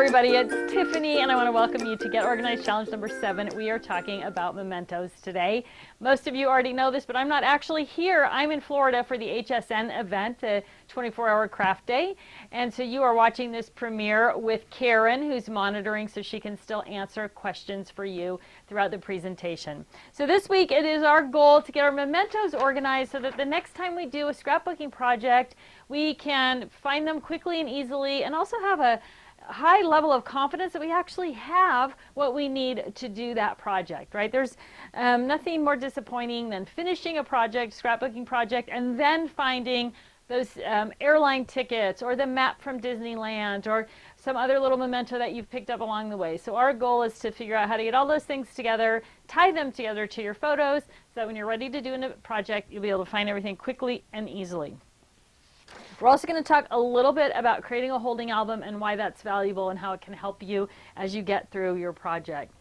everybody, it's Tiffany and I want to welcome you to Get Organized Challenge number 7. We are talking about mementos today. Most of you already know this, but I'm not actually here. I'm in Florida for the HSN event, the 24-hour craft day. And so you are watching this premiere with Karen, who's monitoring so she can still answer questions for you throughout the presentation. So this week it is our goal to get our mementos organized so that the next time we do a scrapbooking project, we can find them quickly and easily and also have a high level of confidence that we actually have what we need to do that project, right? There's nothing more disappointing than finishing a project, scrapbooking project, and then finding those airline tickets or the map from Disneyland or some other little memento that you've picked up along the way. So our goal is to figure out how to get all those things together, tie them together to your photos, so that when you're ready to do a project, you'll be able to find everything quickly and easily. We're also going to talk a little bit about creating a holding album and why that's valuable and how it can help you as you get through your project.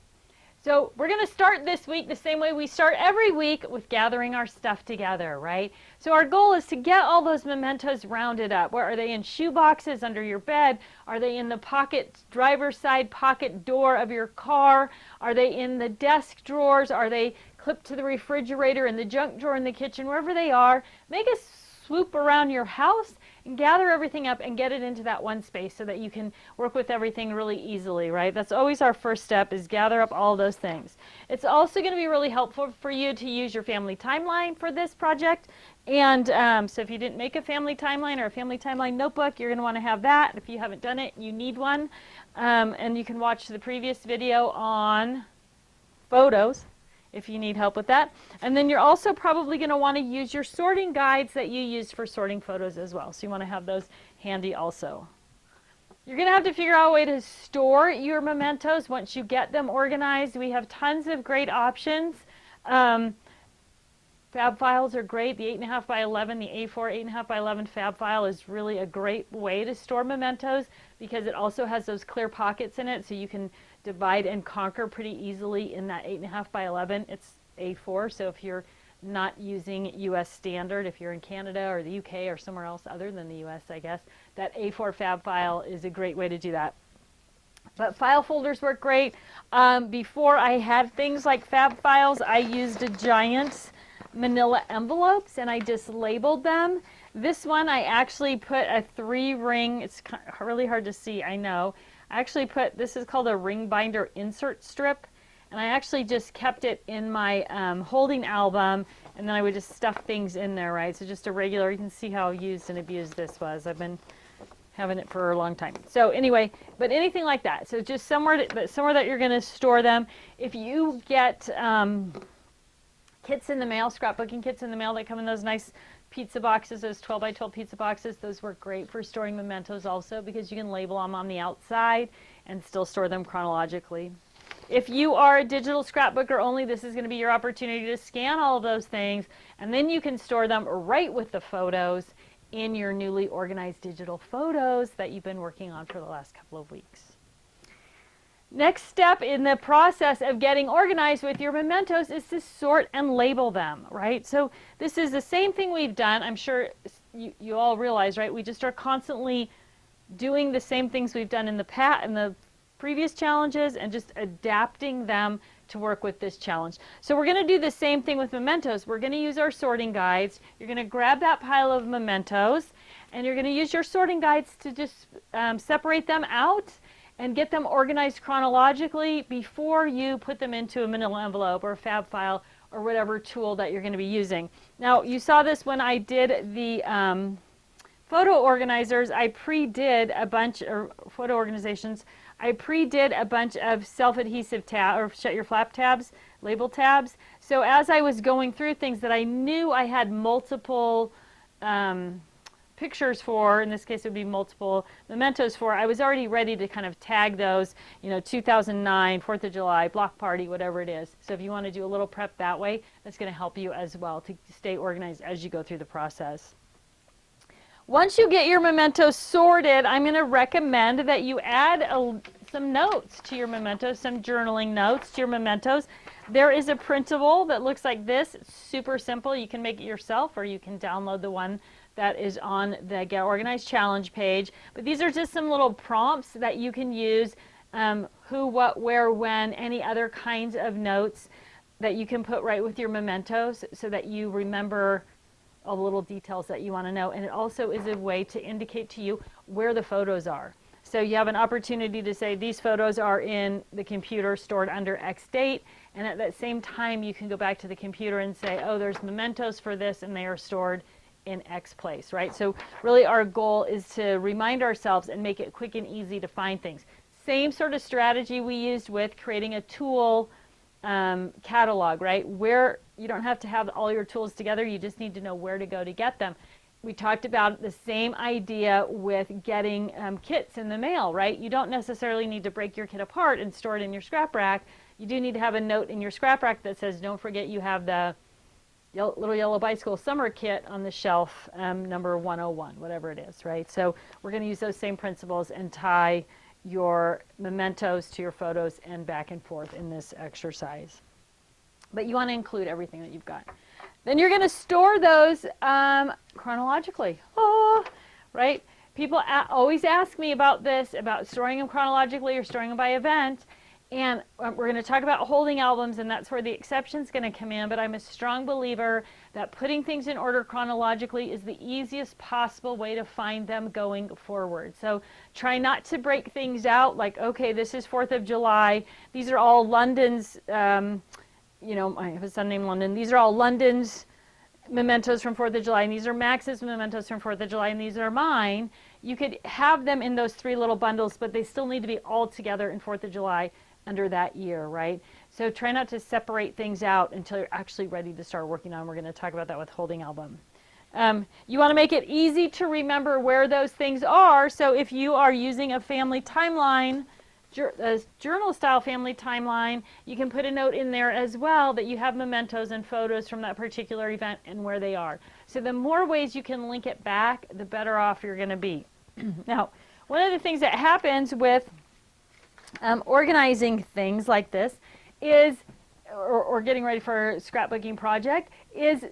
So we're going to start this week the same way we start every week, with gathering our stuff together, right? So our goal is to get all those mementos rounded up. Where are they? In shoe boxes under your bed? Are they in the pocket, driver's side pocket door of your car? Are they in the desk drawers? Are they clipped to the refrigerator, in the junk drawer in the kitchen? Wherever they are, make a swoop around your house and gather everything up and get it into that one space so that you can work with everything really easily, right? That's always our first step, is gather up all those things. It's also going to be really helpful for you to use your family timeline for this project. And so if you didn't make a family timeline or a family timeline notebook, you're going to want to have that. If you haven't done it, you need one. And you can watch the previous video on photos if you need help with that. And then you're also probably going to want to use your sorting guides that you use for sorting photos as well. So you want to have those handy also. You're going to have to figure out a way to store your mementos once you get them organized. We have tons of great options. Fab files are great. The 8.5 by 11, the A4 8.5 by 11 fab file is really a great way to store mementos because it also has those clear pockets in it, so you can divide and conquer pretty easily in that 8.5 by 11. It's A4, so if you're not using US standard, if you're in Canada or the UK or somewhere else other than the US, I guess, that A4 fab file is a great way to do that. But file folders work great. Before I had things like fab files, I used a giant manila envelopes and I just labeled them. This one I actually put a 3-ring, it's really hard to see, I know. I actually put, this is called a ring binder insert strip, and I actually just kept it in my holding album, and then I would just stuff things in there, right? So just a regular, you can see how used and abused this was. I've been having it for a long time. So anyway, but anything like that. So just somewhere that you're going to store them. If you get kits in the mail, scrapbooking kits in the mail that come in those nice pizza boxes, those 12 by 12 pizza boxes, those work great for storing mementos also because you can label them on the outside and still store them chronologically. If you are a digital scrapbooker only, this is going to be your opportunity to scan all of those things, and then you can store them right with the photos in your newly organized digital photos that you've been working on for the last couple of weeks. Next step in the process of getting organized with your mementos is to sort and label them, right? So this is the same thing we've done. I'm sure you all realize, right? We just are constantly doing the same things we've done in the previous challenges and just adapting them to work with this challenge. So we're going to do the same thing with mementos. We're going to use our sorting guides. You're going to grab that pile of mementos and you're going to use your sorting guides to just separate them out and get them organized chronologically before you put them into a manila envelope or a fab file or whatever tool that you're going to be using. Now, you saw this when I did the photo organizers. I pre-did a bunch of photo organizations. I pre-did a bunch of self-adhesive tab or shut your flap tabs, label tabs. So as I was going through things that I knew I had multiple pictures for, in this case it would be multiple mementos for, I was already ready to kind of tag those, 2009, 4th of July, block party, whatever it is. So if you want to do a little prep that way, that's going to help you as well to stay organized as you go through the process. Once you get your mementos sorted, I'm going to recommend that you add some notes to your mementos, some journaling notes to your mementos. There is a printable that looks like this. It's super simple. You can make it yourself, or you can download the one that is on the Get Organized Challenge page. But these are just some little prompts that you can use, who, what, where, when, any other kinds of notes that you can put right with your mementos so that you remember all the little details that you want to know. And it also is a way to indicate to you where the photos are. So you have an opportunity to say these photos are in the computer stored under X date, and at that same time you can go back to the computer and say, oh, there's mementos for this and they are stored in X place, right? So really our goal is to remind ourselves and make it quick and easy to find things. Same sort of strategy we used with creating a tool catalog, right? Where you don't have to have all your tools together, you just need to know where to go to get them. We talked about the same idea with getting kits in the mail, right? You don't necessarily need to break your kit apart and store it in your scrap rack. You do need to have a note in your scrap rack that says, don't forget you have the little yellow bicycle summer kit on the shelf, number 101, whatever it is, right? So we're going to use those same principles and tie your mementos to your photos and back and forth in this exercise. But you want to include everything that you've got. Then you're going to store those chronologically, right? People always ask me about this, about storing them chronologically or storing them by event. And we're going to talk about holding albums, and that's where the exception's going to come in. But I'm a strong believer that putting things in order chronologically is the easiest possible way to find them going forward. So try not to break things out like, okay, this is 4th of July. These are all London's, I have a son named London. These are all London's mementos from 4th of July, and these are Max's mementos from 4th of July, and these are mine. You could have them in those 3 little bundles, but they still need to be all together in 4th of July under that year, right? So try not to separate things out until you're actually ready to start working on. We're going to talk about that with holding album. You want to make it easy to remember where those things are. So if you are using a family timeline, a journal style family timeline, you can put a note in there as well that you have mementos and photos from that particular event and where they are. So the more ways you can link it back, the better off you're going to be. Now, one of the things that happens with organizing things like this is, or getting ready for a scrapbooking project, is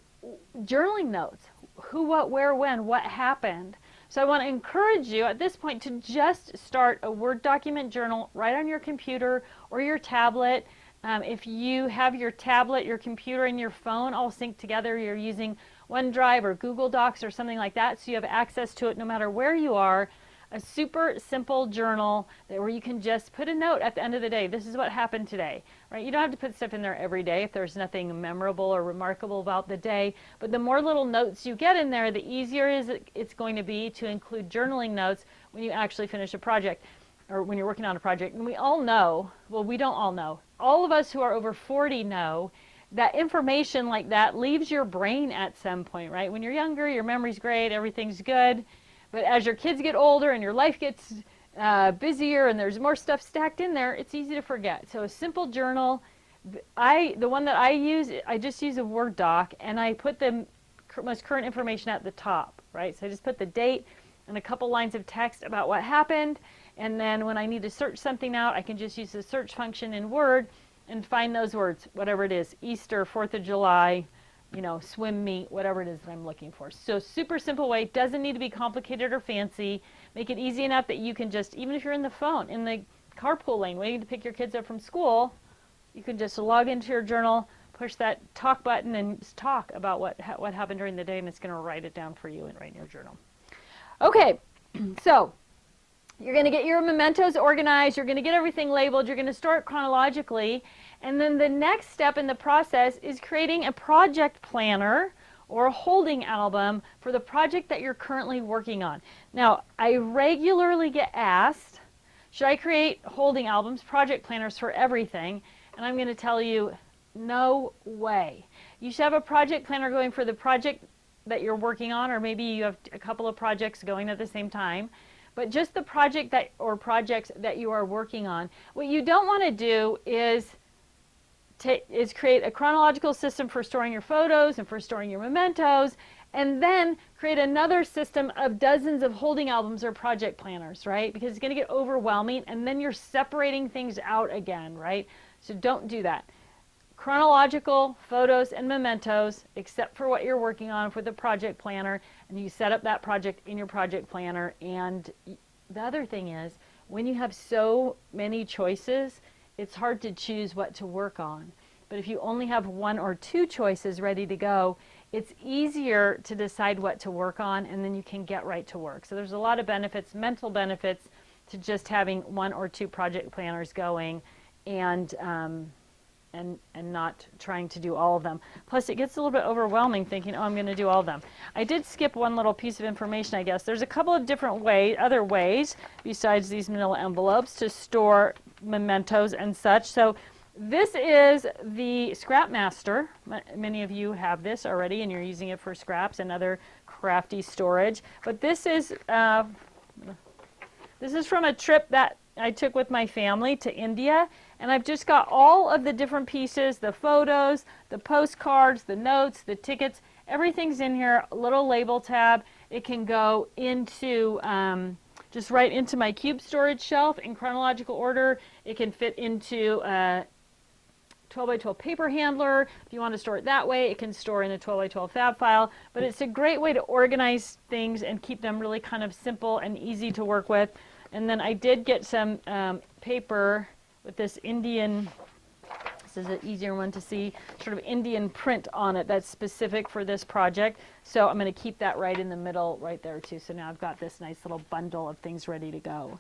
journaling notes. Who, what, where, when, what happened. So I want to encourage you at this point to just start a Word document journal right on your computer or your tablet. If you have your tablet, your computer, and your phone all synced together, you're using OneDrive or Google Docs or something like that, so you have access to it no matter where you are. A super simple journal where you can just put a note at the end of the day. This is what happened today, right? You don't have to put stuff in there every day if there's nothing memorable or remarkable about the day. But the more little notes you get in there, the easier it's going to be to include journaling notes when you actually finish a project or when you're working on a project. And we all know, well, we don't all know. All of us who are over 40 know that information like that leaves your brain at some point, right? When you're younger, your memory's great, everything's good. But as your kids get older and your life gets busier and there's more stuff stacked in there, it's easy to forget. So a simple journal, the one that I use, I just use a Word doc and I put the most current information at the top, right? So I just put the date and a couple lines of text about what happened. And then when I need to search something out, I can just use the search function in Word and find those words, whatever it is, Easter, 4th of July, swim meet, whatever it is that I'm looking for. So super simple way, doesn't need to be complicated or fancy. Make it easy enough that you can just, even if you're in the carpool lane waiting to pick your kids up from school, you can just log into your journal, push that talk button and just talk about what happened during the day, and it's going to write it down for you and write in your journal. Okay, so you're going to get your mementos organized, you're going to get everything labeled, you're going to store it chronologically, and then the next step in the process is creating a project planner or a holding album for the project that you're currently working on. Now, I regularly get asked, should I create holding albums, project planners for everything? And I'm going to tell you, no way. You should have a project planner going for the project that you're working on, or maybe you have a couple of projects going at the same time. But just the project or projects that you are working on. What you don't want to do is create a chronological system for storing your photos and for storing your mementos, and then create another system of dozens of holding albums or project planners, right? Because it's going to get overwhelming, and then you're separating things out again, right? So don't do that. Chronological, photos, and mementos, except for what you're working on for the project planner, and you set up that project in your project planner. And the other thing is, when you have so many choices, it's hard to choose what to work on. But if you only have 1 or 2 choices ready to go, it's easier to decide what to work on, and then you can get right to work. So there's a lot of benefits, mental benefits, to just having 1 or 2 project planners going, and not trying to do all of them. Plus, it gets a little bit overwhelming thinking, oh, I'm going to do all of them. I did skip one little piece of information, I guess. There's a couple of different other ways besides these manila envelopes to store mementos and such. So this is the Scrapmaster. Many of you have this already, and you're using it for scraps and other crafty storage. But this is from a trip that I took with my family to India, and I've just got all of the different pieces, the photos, the postcards, the notes, the tickets, everything's in here, a little label tab. It can go into just right into my cube storage shelf in chronological order. It can fit into 12 by 12 paper handler. If you want to store it that way, it can store in a 12 by 12 fab file. But it's a great way to organize things and keep them really kind of simple and easy to work with. And then I did get some paper with this Indian, this is an easier one to see, sort of Indian print on it that's specific for this project. So I'm going to keep that right in the middle right there too. So now I've got this nice little bundle of things ready to go.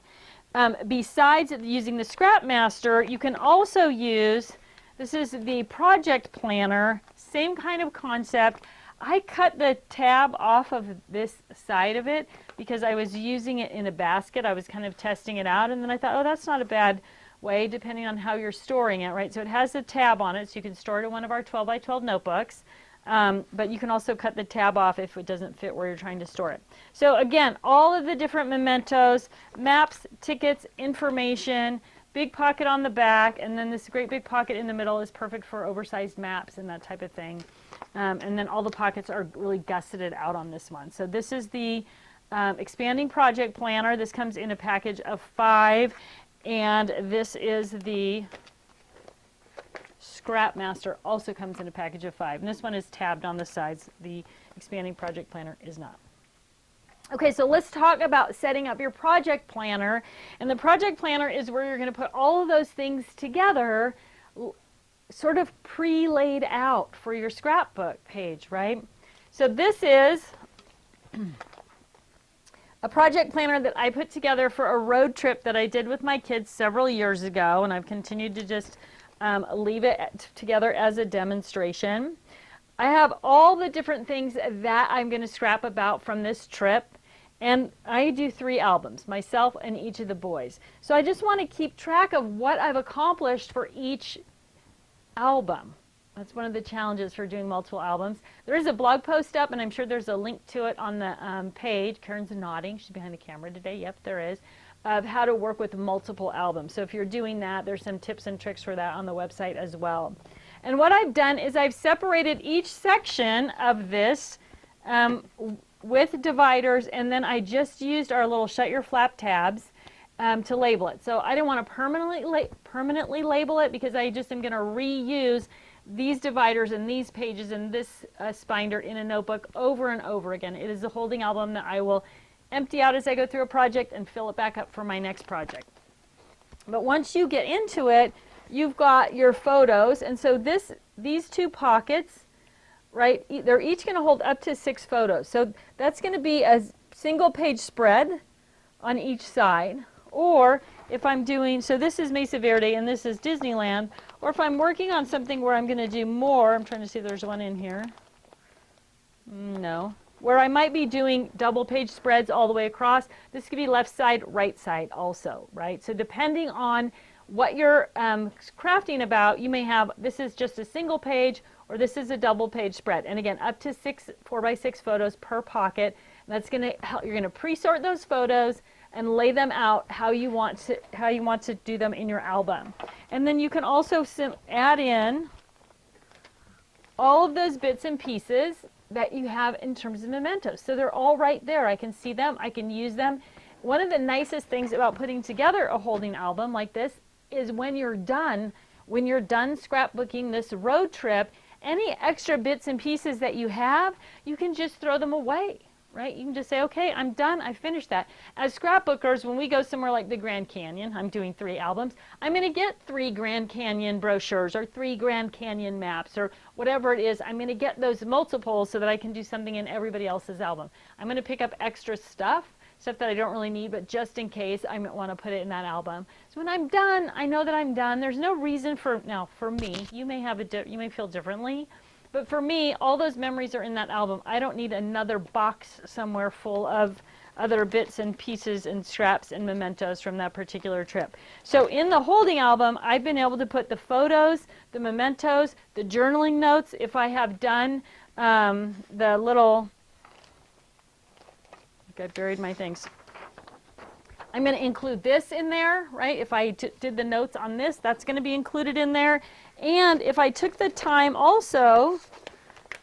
Besides using the Scrapmaster, you can also use, this is the project planner, same kind of concept. I cut the tab off of this side of it because I was using it in a basket. I was kind of testing it out, and then I thought, oh, that's not a bad way, depending on how you're storing it, right? So it has a tab on it, so you can store it in one of our 12 by 12 notebooks, but you can also cut the tab off if it doesn't fit where you're trying to store it. So again, all of the different mementos, maps, tickets, information, big pocket on the back, and then this great big pocket in the middle is perfect for oversized maps and that type of thing. And then all the pockets are really gusseted out on this one. So this is the expanding project planner. This comes in a package of 5, and this is the Scrapmaster, also comes in a package of 5. And this one is tabbed on the sides. The expanding project planner is not. Okay, so let's talk about setting up your project planner. And the project planner is where you're going to put all of those things together, sort of pre-laid out for your scrapbook page, right? So this is a project planner that I put together for a road trip that I did with my kids several years ago, and I've continued to just leave it together as a demonstration. I have all the different things that I'm going to scrap about from this trip, and I do 3 albums, myself and each of the boys. So I just want to keep track of what I've accomplished for each album. That's one of the challenges for doing multiple albums. There is a blog post up, and I'm sure there's a link to it on the page. Karen's nodding. She's behind the camera today. Yep, there is. Of how to work with multiple albums. So if you're doing that, there's some tips and tricks for that on the website as well. And what I've done is I've separated each section of this with dividers, and then I just used our little shut your flap tabs to label it. So I didn't want to permanently label it because I just am going to reuse these dividers and these pages and this spinder in a notebook over and over again. It is a holding album that I will empty out as I go through a project and fill it back up for my next project. But once you get into it, you've got your photos, and so these 2 pockets, right, they're each going to hold up to 6 photos. So that's going to be a single page spread on each side. Or if I'm doing, so this is Mesa Verde and this is Disneyland, or if I'm working on something where I'm going to do more, I'm trying to see if there's one in here. No. Where I might be doing double page spreads all the way across, this could be left side, right side also, right? So depending on what you're crafting about, you may have, this is just a single page, or this is a double page spread. And again, up to 6 4x6 photos per pocket. And that's going to help. You're going to pre-sort those photos and lay them out how you want to do them in your album. And then you can also add in all of those bits and pieces that you have in terms of mementos. So they're all right there. I can see them, I can use them. One of the nicest things about putting together a holding album like this is when you're done scrapbooking this road trip, any extra bits and pieces that you have, you can just throw them away, right? You can just say, okay, I'm done, I finished that. As scrapbookers, when we go somewhere like the Grand Canyon, I'm doing 3 albums, I'm going to get 3 Grand Canyon brochures or 3 Grand Canyon maps or whatever it is. I'm going to get those multiples so that I can do something in everybody else's album. I'm going to pick up extra stuff that I don't really need, but just in case I might want to put it in that album. So when I'm done, I know that I'm done. There's no reason for, now for me, you may feel differently, but for me, all those memories are in that album. I don't need another box somewhere full of other bits and pieces and scraps and mementos from that particular trip. So in the holding album, I've been able to put the photos, the mementos, the journaling notes. If I have done the little, I buried my things. I'm going to include this in there, right? If I did the notes on this, that's going to be included in there. And if I took the time also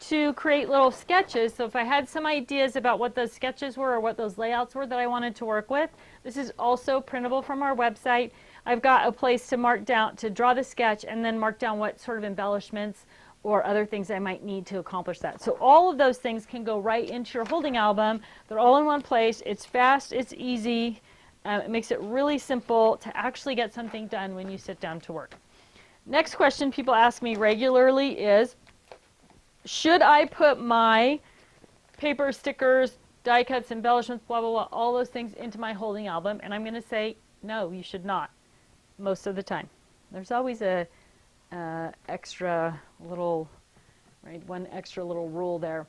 to create little sketches, so if I had some ideas about what those sketches were or what those layouts were that I wanted to work with, this is also printable from our website. I've got a place to mark down, to draw the sketch and then mark down what sort of embellishments or other things I might need to accomplish that. So all of those things can go right into your holding album. They're all in one place. It's fast, it's easy. It makes it really simple to actually get something done when you sit down to work. Next question people ask me regularly is, should I put my paper, stickers, die cuts, embellishments, blah, blah, blah, all those things into my holding album? And I'm going to say, no, you should not, most of the time. There's always a extra little, right, one extra little rule there.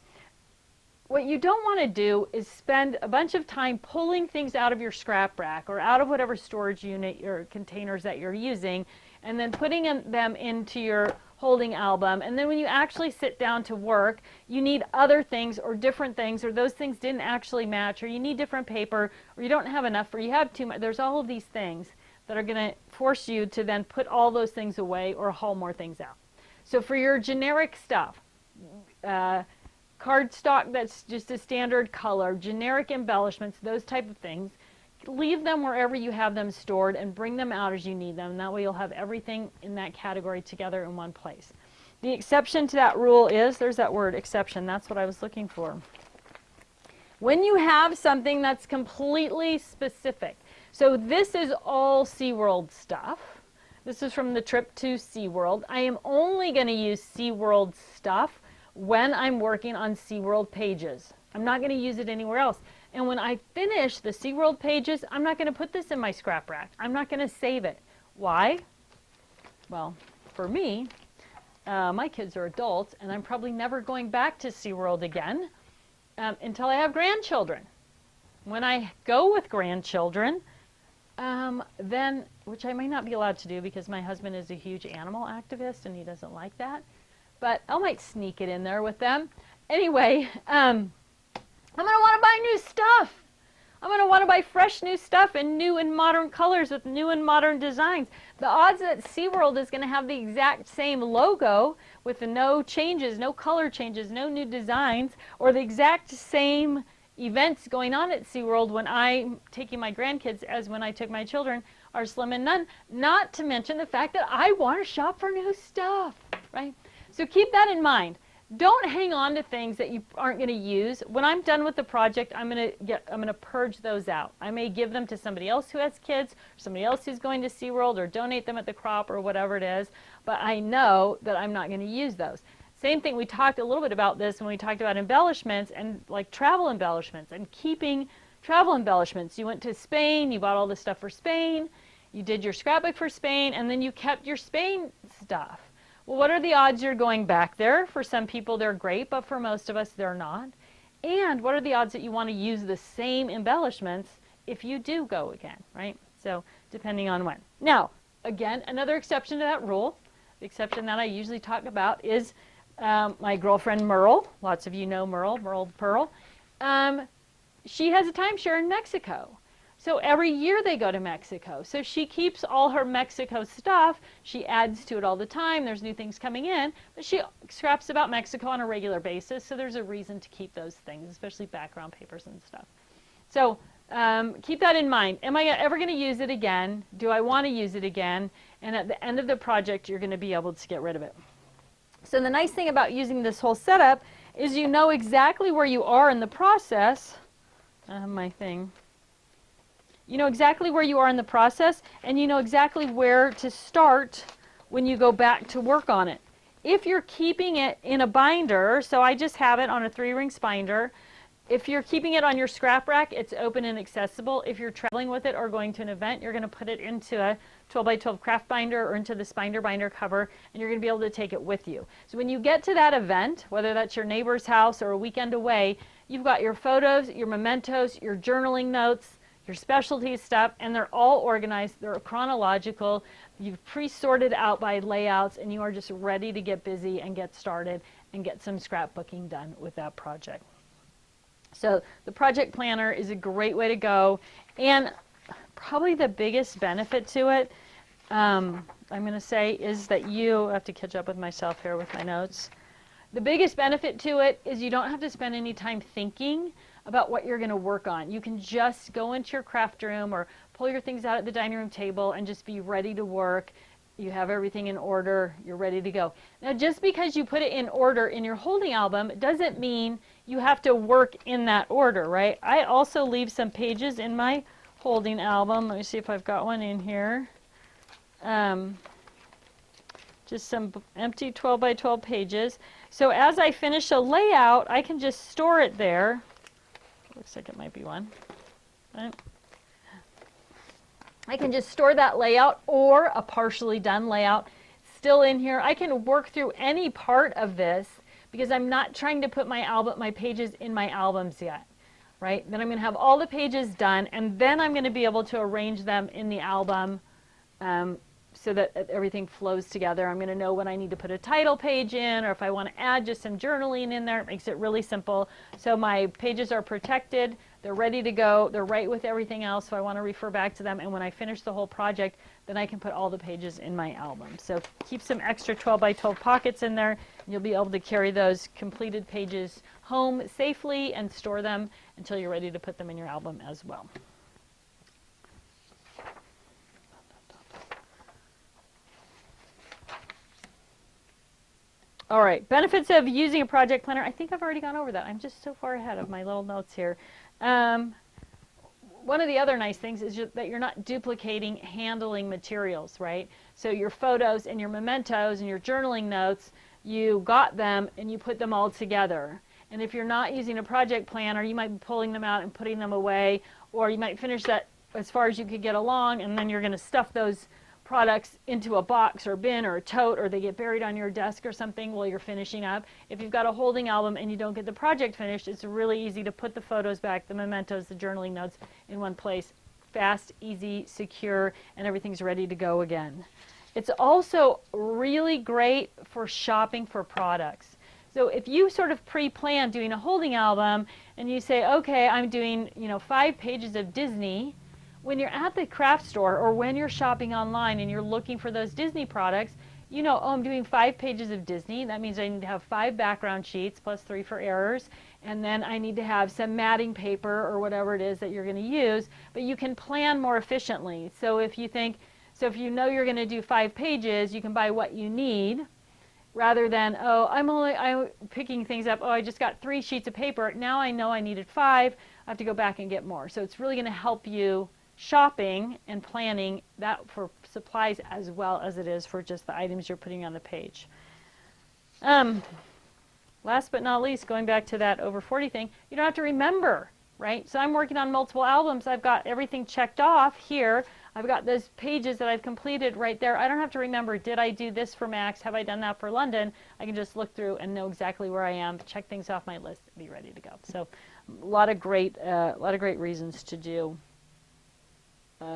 What you don't want to do is spend a bunch of time pulling things out of your scrap rack or out of whatever storage unit or containers that you're using and then putting them into your holding album. And then when you actually sit down to work, you need other things or different things, or those things didn't actually match, or you need different paper, or you don't have enough, or you have too much. There's all of these things that are going to force you to then put all those things away or haul more things out. So for your generic stuff, cardstock that's just a standard color, generic embellishments, those type of things, leave them wherever you have them stored and bring them out as you need them. And that way you'll have everything in that category together in one place. The exception to that rule is, there's that word, exception, that's what I was looking for. When you have something that's completely specific, so this is all SeaWorld stuff. This is from the trip to SeaWorld. I am only going to use SeaWorld stuff when I'm working on SeaWorld pages. I'm not going to use it anywhere else. And when I finish the SeaWorld pages, I'm not going to put this in my scrap rack. I'm not going to save it. Why? Well, for me, my kids are adults, and I'm probably never going back to SeaWorld again until I have grandchildren. When I go with grandchildren, then, which I may not be allowed to do because my husband is a huge animal activist and he doesn't like that, but I might sneak it in there with them. Anyway, I'm going to want to buy new stuff. I'm going to want to buy fresh new stuff in new and modern colors with new and modern designs. The odds that SeaWorld is going to have the exact same logo with no changes, no color changes, no new designs, or the exact same events going on at SeaWorld when I'm taking my grandkids as when I took my children are slim and none, not to mention the fact that I want to shop for new stuff, right? So keep that in mind. Don't hang on to things that you aren't going to use. When I'm done with the project, I'm going to purge those out. I may give them to somebody else who has kids, or somebody else who's going to SeaWorld, or donate them at the crop or whatever it is, but I know that I'm not going to use those. Same thing, we talked a little bit about this when we talked about embellishments and like travel embellishments and keeping travel embellishments. You went to Spain, you bought all this stuff for Spain, you did your scrapbook for Spain, and then you kept your Spain stuff. Well, what are the odds you're going back there? For some people they're great, but for most of us they're not. And what are the odds that you want to use the same embellishments if you do go again, right? So depending on when. Now, again, another exception to that rule, the exception that I usually talk about is my girlfriend Merle. Lots of you know Merle, Merle the Pearl. She has a timeshare in Mexico. So every year they go to Mexico. So she keeps all her Mexico stuff. She adds to it all the time. There's new things coming in, but she scraps about Mexico on a regular basis. So there's a reason to keep those things, especially background papers and stuff. So keep that in mind. Am I ever going to use it again? Do I want to use it again? And at the end of the project, you're going to be able to get rid of it. So the nice thing about using this whole setup is you know exactly where you are in the process. My thing. You know exactly where you are in the process, and you know exactly where to start when you go back to work on it. If you're keeping it in a binder, so I just have it on a 3-ring binder. If you're keeping it on your scrap rack, it's open and accessible. If you're traveling with it or going to an event, you're going to put it into a 12 by 12 craft binder or into the Spinder binder cover, and you're going to be able to take it with you. So when you get to that event, whether that's your neighbor's house or a weekend away, you've got your photos, your mementos, your journaling notes, your specialty stuff, and they're all organized. They're chronological. You've pre-sorted out by layouts, and you are just ready to get busy and get started and get some scrapbooking done with that project. So the project planner is a great way to go, and probably the biggest benefit to it, I'm going to say, is that you have to catch up with myself here with my notes. The biggest benefit to it is you don't have to spend any time thinking about what you're going to work on. You can just go into your craft room or pull your things out at the dining room table and just be ready to work. You have everything in order, you're ready to go. Now just because you put it in order in your holding album doesn't mean you have to work in that order, right? I also leave some pages in my holding album. Let me see if I've got one in here. Just some empty 12 by 12 pages. So as I finish a layout, I can just store it there. Looks like it might be one. Right. I can just store that layout or a partially done layout still in here. I can work through any part of this because I'm not trying to put my pages in my albums yet, right? Then I'm going to have all the pages done, and then I'm going to be able to arrange them in the album so that everything flows together. I'm going to know when I need to put a title page in, or if I want to add just some journaling in there. It makes it really simple. So my pages are protected. They're ready to go. They're right with everything else, so I want to refer back to them. And when I finish the whole project, then I can put all the pages in my album. So keep some extra 12 by 12 pockets in there, and you'll be able to carry those completed pages home safely and store them until you're ready to put them in your album as well. All right, benefits of using a project planner. I think I've already gone over that. I'm just so far ahead of my little notes here. One of the other nice things is that you're not duplicating handling materials, right? So your photos and your mementos and your journaling notes, you got them and you put them all together. And if you're not using a project planner, you might be pulling them out and putting them away, or you might finish that as far as you could get along, and then you're going to stuff those products into a box or bin or a tote, or they get buried on your desk or something while you're finishing up. If you've got a holding album and you don't get the project finished, it's really easy to put the photos back, the mementos, the journaling notes in one place. Fast, easy, secure, and everything's ready to go again. It's also really great for shopping for products. So if you sort of pre-plan doing a holding album and you say, okay, I'm doing 5 pages of Disney, when you're at the craft store or when you're shopping online and you're looking for those Disney products, oh, I'm doing 5 pages of Disney. That means I need to have 5 background sheets plus 3 for errors. And then I need to have some matting paper or whatever it is that you're going to use. But you can plan more efficiently. So if you know you're going to do 5 pages, you can buy what you need rather than, oh, I'm picking things up. Oh, I just got 3 sheets of paper. Now I know I needed 5. I have to go back and get more. So it's really going to help you shopping and planning that for supplies as well as it is for just the items you're putting on the page. Last but not least, going back to that over 40 thing, you don't have to remember, right? So I'm working on multiple albums. I've got everything checked off here. I've got those pages that I've completed right there. I don't have to remember, did I do this for Max? Have I done that for London? I can just look through and know exactly where I am, check things off my list, and be ready to go. So a lot of great reasons to do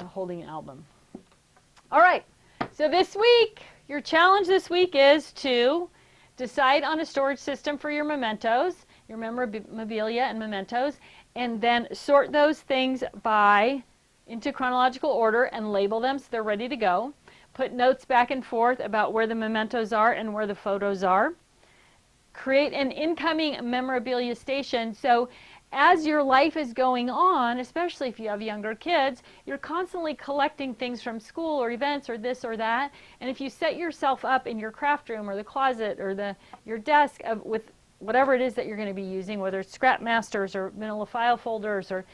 holding an album. All right, so this week, your challenge this week is to decide on a storage system for your mementos, your memorabilia and mementos, and then sort those things by into chronological order and label them so they're ready to go. Put notes back and forth about where the mementos are and where the photos are. Create an incoming memorabilia station, so as your life is going on, especially if you have younger kids, you're constantly collecting things from school or events or this or that. And if you set yourself up in your craft room or the closet or your desk with whatever it is that you're going to be using, whether it's scrap masters or manila file folders or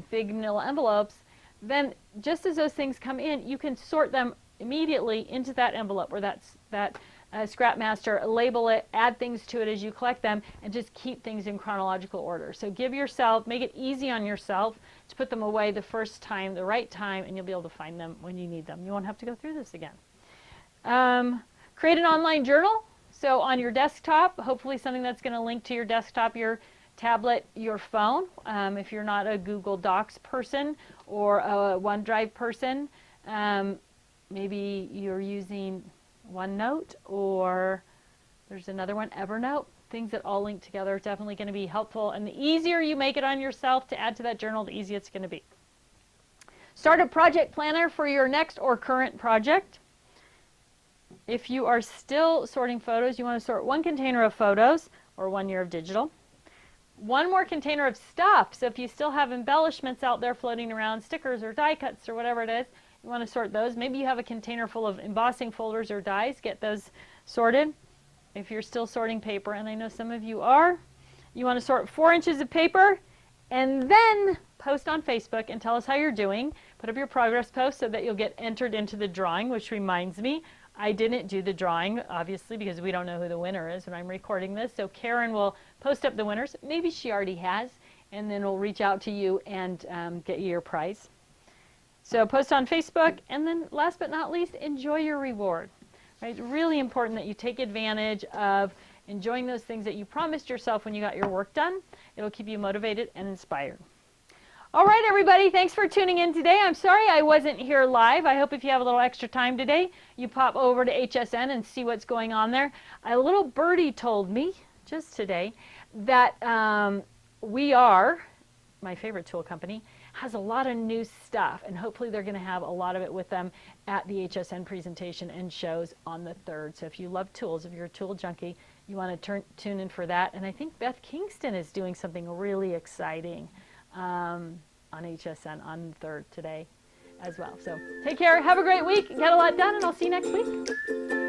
big manila envelopes, then just as those things come in, you can sort them immediately into that envelope or that scrap master, label it, add things to it as you collect them, and just keep things in chronological order. So make it easy on yourself to put them away the first time, the right time, and you'll be able to find them when you need them. You won't have to go through this again. Create an online journal. So on your desktop, hopefully something that's going to link to your desktop, your tablet, your phone. If you're not a Google Docs person or a OneDrive person, maybe you're using OneNote, or there's another one, Evernote. Things that all link together are definitely going to be helpful. And the easier you make it on yourself to add to that journal, the easier it's going to be. Start a project planner for your next or current project. If you are still sorting photos, you want to sort one container of photos or 1 year of digital. One more container of stuff. So if you still have embellishments out there floating around, stickers or die cuts or whatever it is, you want to sort those. Maybe you have a container full of embossing folders or dies. Get those sorted. If you're still sorting paper, and I know some of you are, you want to sort 4 inches of paper and then post on Facebook and tell us how you're doing. Put up your progress post so that you'll get entered into the drawing, which reminds me, I didn't do the drawing, obviously, because we don't know who the winner is when I'm recording this. So Karen will post up the winners. Maybe she already has, and then we'll reach out to you and get you your prize. So post on Facebook, and then last but not least, enjoy your reward. Right? It's really important that you take advantage of enjoying those things that you promised yourself when you got your work done. It'll keep you motivated and inspired. All right, everybody, thanks for tuning in today. I'm sorry I wasn't here live. I hope if you have a little extra time today, you pop over to HSN and see what's going on there. A little birdie told me just today that my favorite tool company, has a lot of new stuff, and hopefully they're going to have a lot of it with them at the HSN presentation and shows on the 3rd. So if you love tools, if you're a tool junkie, you want to tune in for that. And I think Beth Kingston is doing something really exciting on HSN on the 3rd today as well. So take care, have a great week, get a lot done, and I'll see you next week.